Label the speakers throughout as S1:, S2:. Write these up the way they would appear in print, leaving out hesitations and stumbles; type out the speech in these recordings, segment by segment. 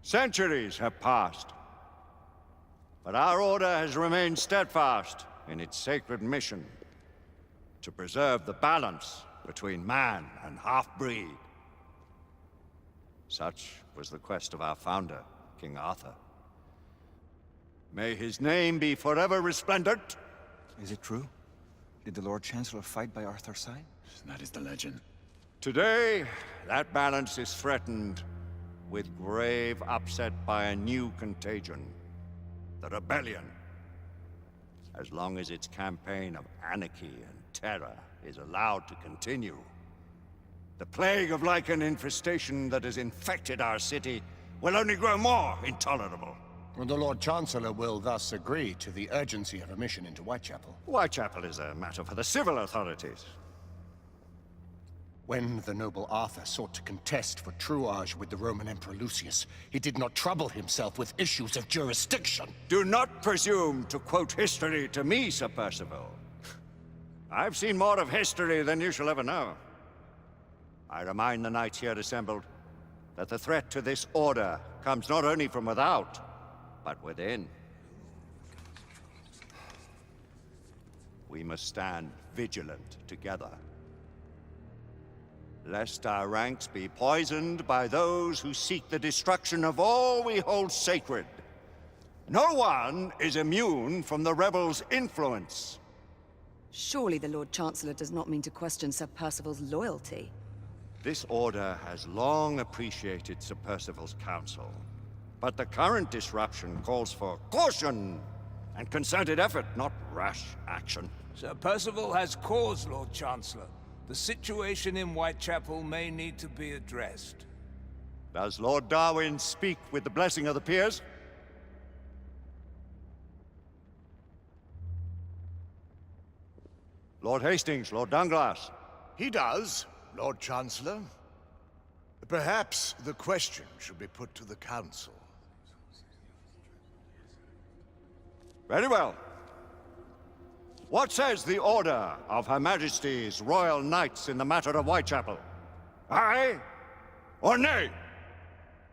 S1: Centuries have passed, but our order has remained steadfast in its sacred mission to preserve the balance between man and half-breed. Such was the quest of our founder, King Arthur. May his name be forever resplendent.
S2: Is it true? Did the Lord Chancellor fight by Arthur's side?
S3: That is the legend.
S1: Today, that balance is threatened with grave upset by a new contagion, the rebellion. As long as its campaign of anarchy and terror is allowed to continue, the plague of Lycan infestation that has infected our city will only grow more intolerable.
S4: The Lord Chancellor will thus agree to the urgency of a mission into Whitechapel.
S1: Whitechapel is a matter for the civil authorities.
S4: When the noble Arthur sought to contest for truage with the Roman Emperor Lucius, he did not trouble himself with issues of jurisdiction.
S1: Do not presume to quote history to me, Sir Percival. I've seen more of history than you shall ever know. I remind the knights here assembled that the threat to this order comes not only from without, but within. We must stand vigilant together, lest our ranks be poisoned by those who seek the destruction of all we hold sacred. No one is immune from the rebels' influence.
S5: Surely the Lord Chancellor does not mean to question Sir Percival's loyalty.
S1: This order has long appreciated Sir Percival's counsel, but the current disruption calls for caution and concerted effort, not rash action.
S6: Sir Percival has cause, Lord Chancellor. The situation in Whitechapel may need to be addressed.
S1: Does Lord Darwin speak with the blessing of the peers? Lord Hastings, Lord Dunglass.
S7: He does, Lord Chancellor. Perhaps the question should be put to the Council.
S1: Very well. What says the Order of Her Majesty's Royal Knights in the matter of Whitechapel? Aye or nay?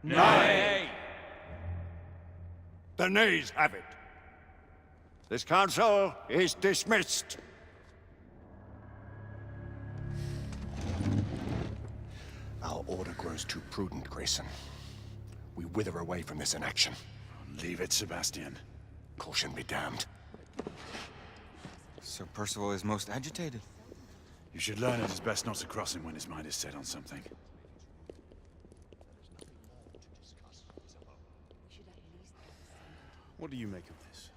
S6: Nay!
S1: The nays have it. This council is dismissed.
S4: Our order grows too prudent, Grayson. We wither away from this inaction.
S3: Leave it, Sebastian.
S4: Caution be damned.
S2: Sir Percival is most agitated.
S3: You should learn it is best not to cross him when his mind is set on something.
S8: What do you make of this?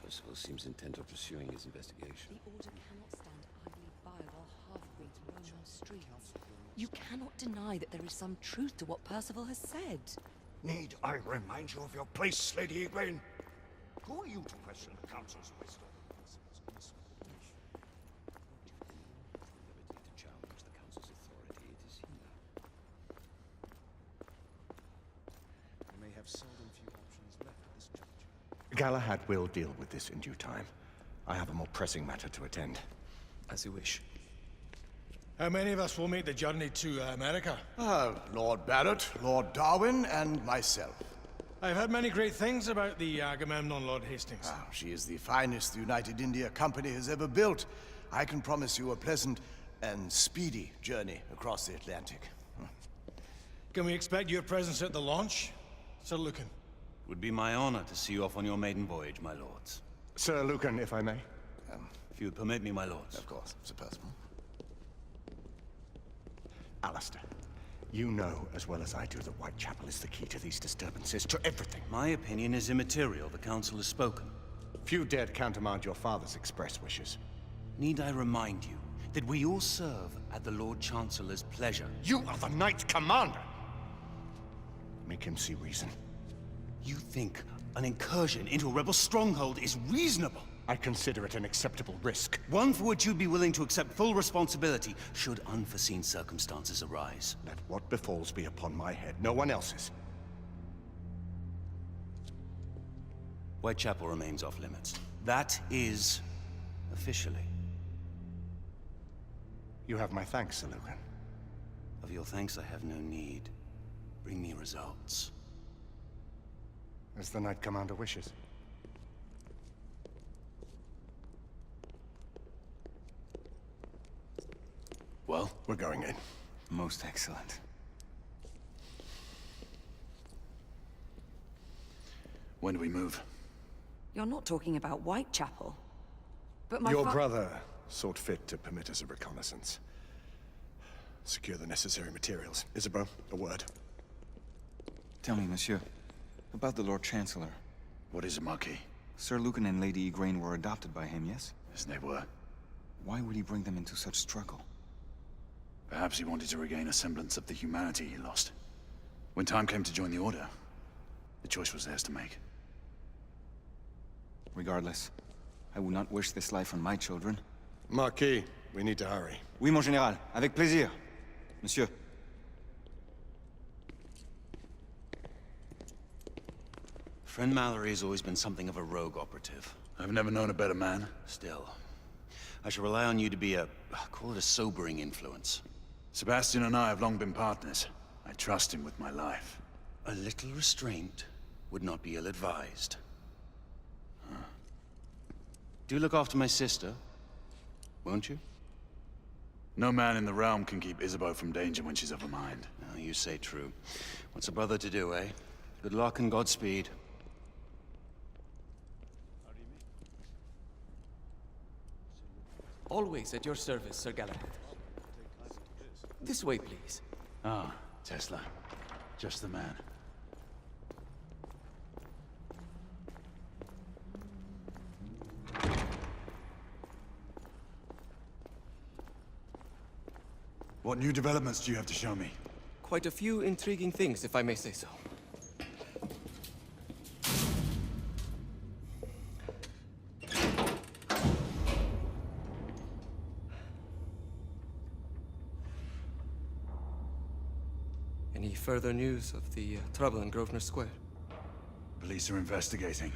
S9: Percival seems intent on pursuing his investigation.
S5: The Order cannot stand idly by while half-breeds roam our streets. You cannot deny that there is some truth to what Percival has said.
S1: Need I remind you of your place, Lady Egwene? Who are you to question the Council's wisdom?
S8: We may have seldom few options left at this juncture.
S4: Galahad will deal with this in due time. I have a more pressing matter to attend.
S2: As you wish.
S10: How many of us will make the journey to America?
S7: Lord Barrett, Lord Darwin, and myself.
S10: I've heard many great things about the Agamemnon, Lord Hastings.
S7: She is the finest the United India Company has ever built. I can promise you a pleasant and speedy journey across the Atlantic.
S10: Can we expect your presence at the launch, Sir Lucan?
S11: It would be my honor to see you off on your maiden voyage, my lords.
S4: Sir Lucan, if I may.
S11: If you would permit me, my lords.
S7: Of course, Sir Percival.
S4: Alistair, you know as well as I do that Whitechapel is the key to these disturbances, to everything.
S11: My opinion is immaterial. The Council has spoken.
S4: Few dared countermand your father's express wishes.
S11: Need I remind you that we all serve at the Lord Chancellor's pleasure?
S4: You are the Knight Commander! Make him see reason.
S11: You think an incursion into a rebel stronghold is reasonable?
S4: I consider it an acceptable risk.
S11: One for which you'd be willing to accept full responsibility should unforeseen circumstances arise.
S4: Let what befalls be upon my head, no one else's.
S11: Whitechapel remains off limits. That is officially.
S4: You have my thanks, Sir Lucan.
S11: Of your thanks I have no need. Bring me results.
S4: As the Knight Commander wishes.
S3: Well,
S4: We're going in.
S2: Most excellent.
S3: when do we move?
S5: You're not talking about Whitechapel. But my
S4: Your brother sought fit to permit us a reconnaissance. Secure the necessary materials. Isabeau, a word.
S2: Tell me, monsieur, about the Lord Chancellor.
S3: What is it, Marquis?
S2: Sir Lucan and Lady Igraine were adopted by him, yes?
S3: Yes, they were.
S2: Why would he bring them into such struggle?
S3: Perhaps he wanted to regain a semblance of the humanity he lost. When time came to join the Order, the choice was theirs to make.
S2: Regardless, I would not wish this life on my children.
S4: Marquis, we need to hurry.
S2: Oui, mon général. Avec plaisir. Monsieur.
S11: Friend Mallory has always been something of a rogue operative.
S3: I've never known a better man.
S11: Still, I shall rely on you to be call it a sobering influence.
S3: Sebastian and I have long been partners. I trust him with my life.
S11: A little restraint would not be ill-advised. Do look after my sister, won't you?
S3: No man in the realm can keep Isabeau from danger when she's of a mind.
S11: Oh, you say true. What's a brother to do, eh? Good luck and Godspeed.
S12: Always at your service, Sir Galahad. This way, please.
S3: Ah, Tesla. Just the man. What new developments do you have to show me?
S12: Quite a few intriguing things, if I may say so. Any further news of the trouble in Grosvenor Square?
S3: Police are investigating.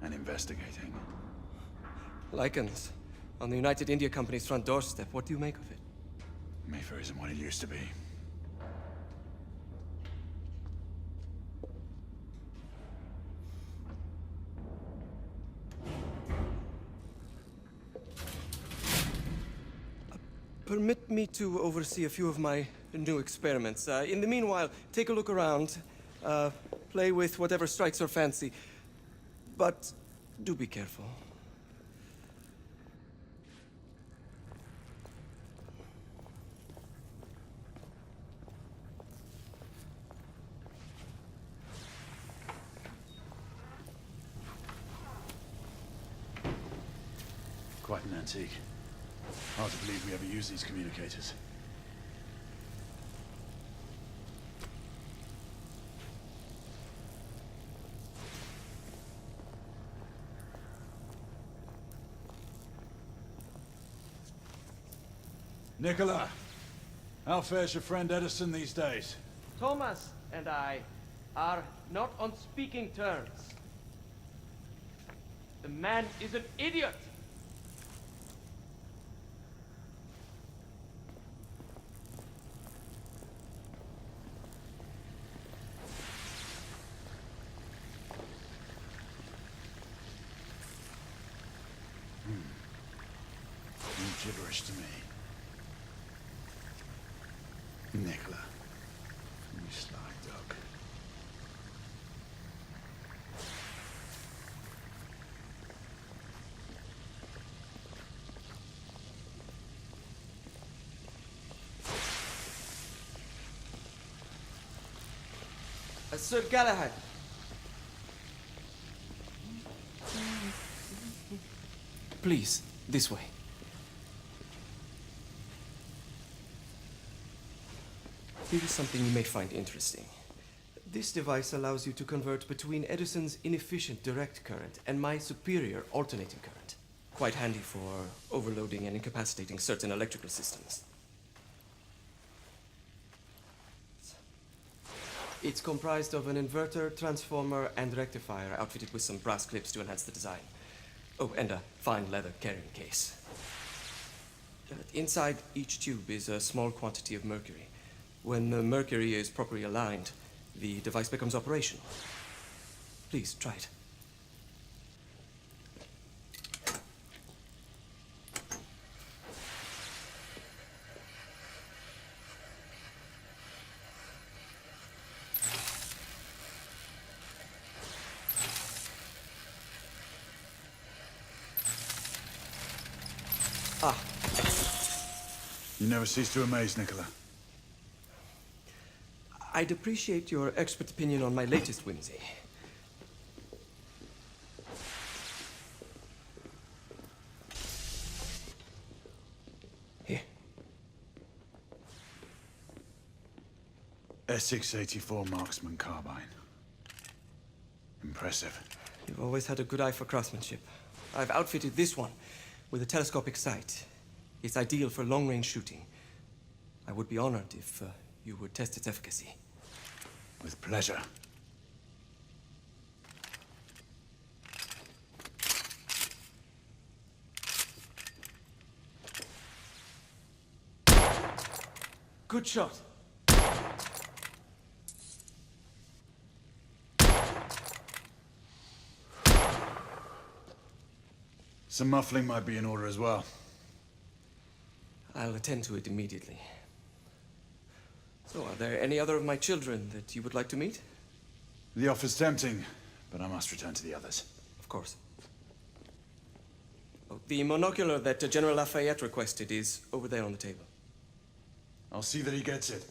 S3: And investigating.
S12: Lycans, on the United India Company's front doorstep. What do you make of it?
S3: Mayfair isn't what it used to be.
S12: Permit me to oversee a few of my new experiments. In the meanwhile, take a look around. Play with whatever strikes your fancy. But do be careful.
S3: Quite an antique. Hard to believe we ever used these communicators. Nicola, how fares your friend Edison these days?
S12: Thomas and I are not on speaking terms. The man is an idiot!
S3: Gibberish to me. Nicola, you sly dog.
S12: Sir Galahad. Please, this way. Here is something you may find interesting. This device allows you to convert between Edison's inefficient direct current and my superior alternating current. Quite handy for overloading and incapacitating certain electrical systems. It's comprised of an inverter, transformer, and rectifier outfitted with some brass clips to enhance the design. Oh, and a fine leather carrying case. Inside each tube is a small quantity of mercury. When the mercury is properly aligned, the device becomes operational. Please, try it. Ah.
S3: You never cease to amaze, Nicola.
S12: I'd appreciate your expert opinion on my latest whimsy. Here.
S3: Essex 84 Marksman Carbine. Impressive.
S12: You've always had a good eye for craftsmanship. I've outfitted this one with a telescopic sight. It's ideal for long-range shooting. I would be honored if you would test its efficacy.
S3: With pleasure.
S12: Good shot.
S3: Some muffling might be in order as well.
S12: I'll attend to it immediately. So, are there any other of my children that you would like to meet?
S3: The offer's tempting, but I must return to the others.
S12: Of course. Oh, the monocular that General Lafayette requested is over there on the table.
S3: I'll see that he gets it.